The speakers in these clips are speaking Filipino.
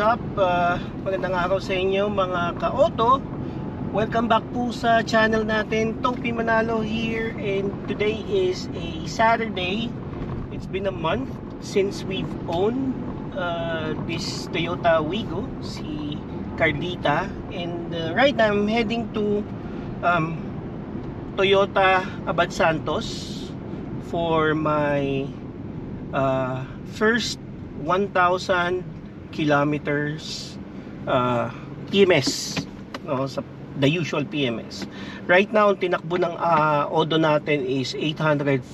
up? Magandang araw sa inyo mga ka-auto. Welcome back po sa channel natin, Topi Manalo here. And today is a Saturday. It's been a month since we've owned this Toyota Wigo, si Carlita. And right now I'm heading to Toyota Abad Santos for my first 1,000 kilometers PMS, no, sa the usual PMS. Right now, ang tinakbo ng odo natin is 849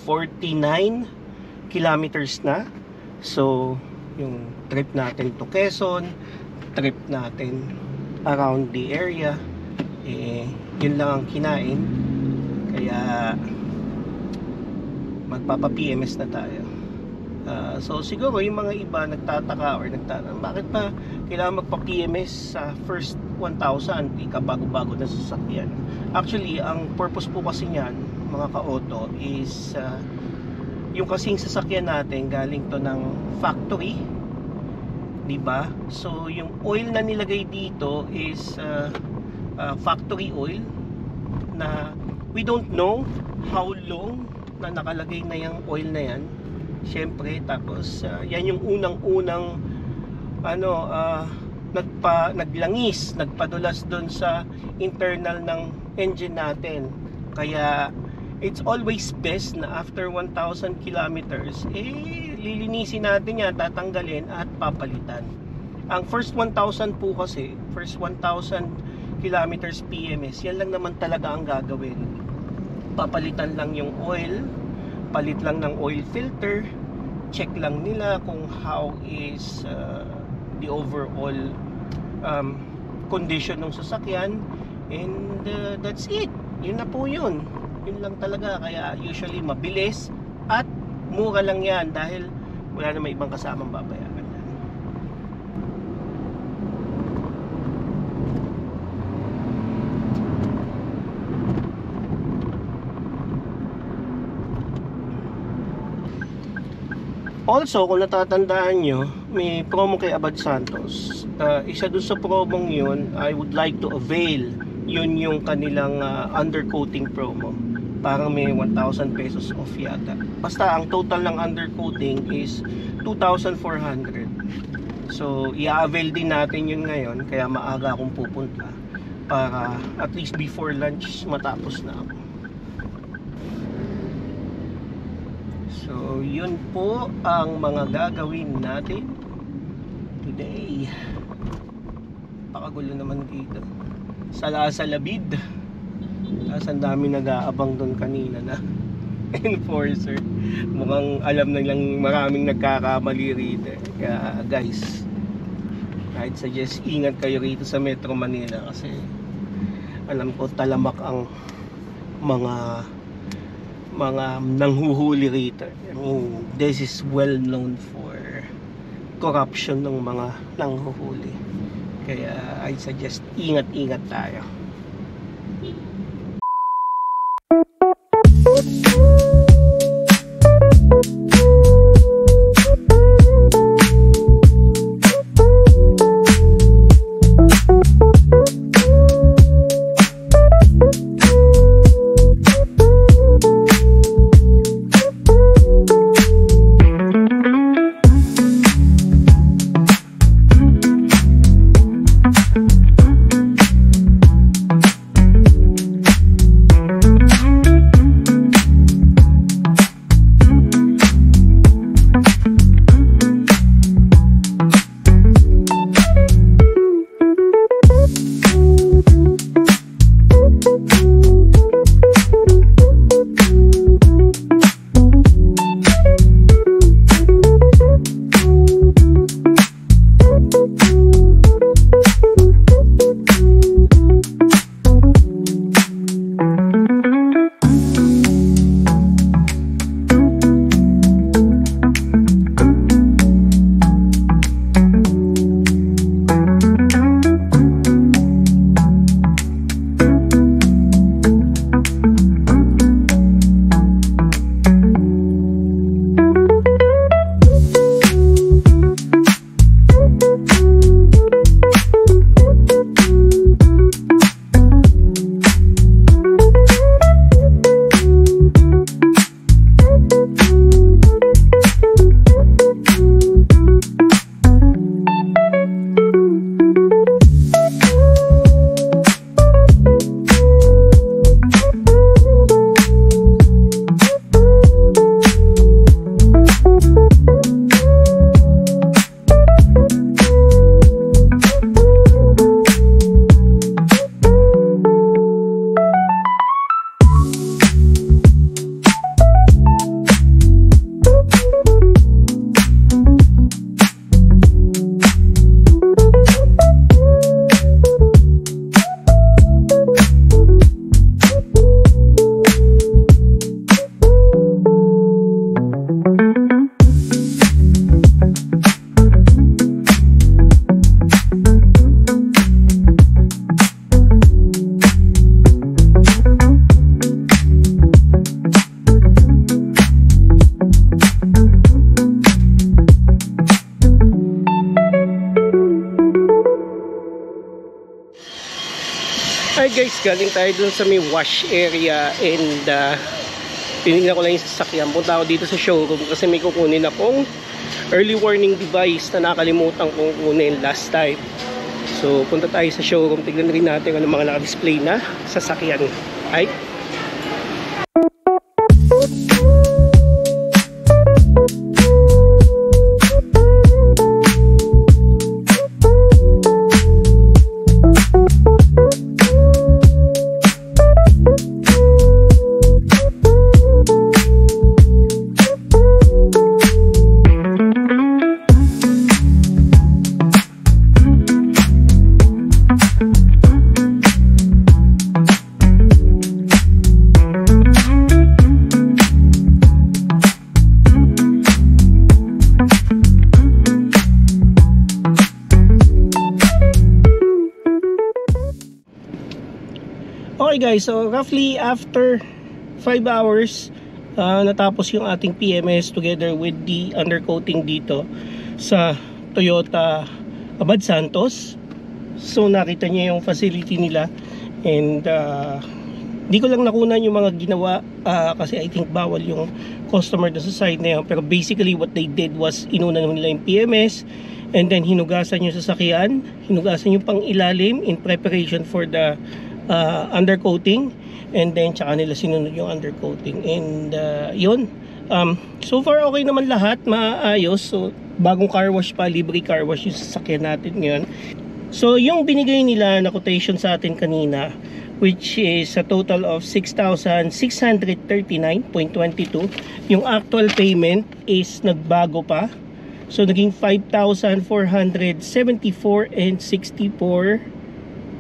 kilometers na. So, yung trip natin to Quezon, trip natin around the area, yun lang ang kinain. Kaya magpapa-PMS na tayo. So siguro yung mga iba nagtataka or nagtatanong, bakit pa kailangan magpa-PMS sa first 1,000 ikabago-bago na sasakyan? Actually, ang purpose po kasi niyan, mga ka-auto, is yung kasing sasakyan natin galing to ng factory, diba? So yung oil na nilagay dito is factory oil na we don't know how long na nakalagay na yung oil na yan. Siyempre, tapos yan yung unang-unang naglangis, nagpadulas doon sa internal ng engine natin. Kaya it's always best na after 1,000 kilometers lilinisin natin yan, tatanggalin at papalitan. Ang first 1,000 po kasi, first 1,000 kilometers PMS, yan lang naman talaga ang gagawin. Papalitan lang yung oil, palit lang ng oil filter, check lang nila kung how is the overall condition ng sasakyan, and that's it. Yun na po yun. Yun lang talaga. Kaya usually mabilis at mura lang yan dahil wala namang ibang kasamang babayaran. Also, kung natatandaan nyo, may promo kay Abad Santos. Isa dun sa promong yun, I would like to avail. Yun yung kanilang undercoating promo. Parang may 1,000 pesos off yata. Basta ang total ng undercoating is 2,400. So, i-avail din natin yun ngayon. Kaya maaga akong pupunta para at least before lunch matapos na ako. So, yun po ang mga gagawin natin today. Pakagulo naman dito. Salasalabid. Tapos ang dami nag-aabang doon kanina na enforcer. Mukhang alam na lang maraming nagkakamali rito. Kaya guys, I'd suggest ingat kayo rito sa Metro Manila kasi alam ko talamak ang mga nanghuhuli rito. I mean, this is well known for corruption ng mga nanghuhuli. Kaya I suggest ingat-ingat tayo. Hi guys, galing tayo dun sa may wash area and tinignan ko lang yung sasakyan. Punta ako dito sa showroom kasi may kukunin akong early warning device na nakalimutan kong kunin last time. So punta tayo sa showroom, tignan rin natin ano mga naka-display na sasakyan. Right? Okay guys, so roughly after 5 hours natapos yung ating PMS together with the undercoating dito sa Toyota Abad Santos. So nakita niya yung facility nila and di ko lang nakunan yung mga ginawa kasi I think bawal yung customer na sa side na yun. Pero basically what they did was inuna nila yung PMS and then hinugasan yung sasakyan, hinugasan yung pang ilalim in preparation for the undercoating, and then tsaka nila sinunod yung undercoating and yun, so far okay naman lahat, maayos. So bagong car wash pa, libre car wash yung sasakyan natin ngayon. So yung binigay nila na quotation sa atin kanina, which is a total of 6,639.22, yung actual payment is nagbago pa, so naging 5,474.64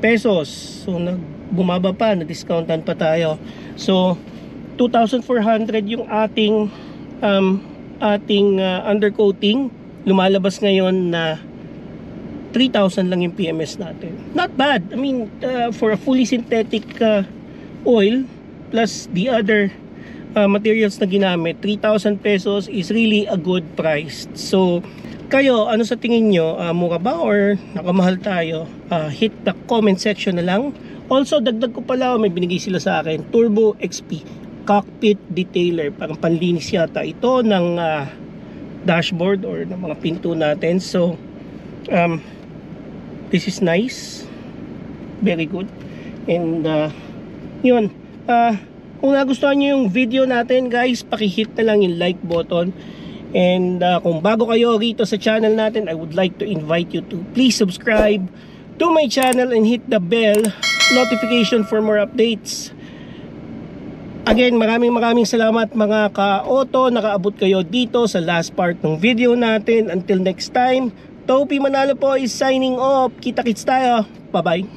pesos. So bumaba pa, na-discountan pa tayo. So 2,400 yung ating undercoating. Lumalabas ngayon na 3,000 lang yung PMS natin. Not bad. I mean, for a fully synthetic oil plus the other materials na ginamit, 3,000 pesos is really a good price. So kayo, ano sa tingin nyo? Mura ba or nakamahal tayo? Hit the comment section na lang. Also, dagdag ko pala, may binigay sila sa akin, Turbo XP Cockpit Detailer. Parang panlinis yata ito ng dashboard or ng mga pinto natin. So, this is nice. Very good. And, yun. Kung nagustuhan nyo yung video natin, guys, pakihit na lang yung like button. And kung bago kayo rito sa channel natin, I would like to invite you to please subscribe to my channel and hit the bell notification for more updates. Again, maraming salamat mga ka-auto, nakaabot kayo dito sa last part ng video natin. Until next time, Topi Manalo po is signing off. Kita-kits tayo. Bye-bye.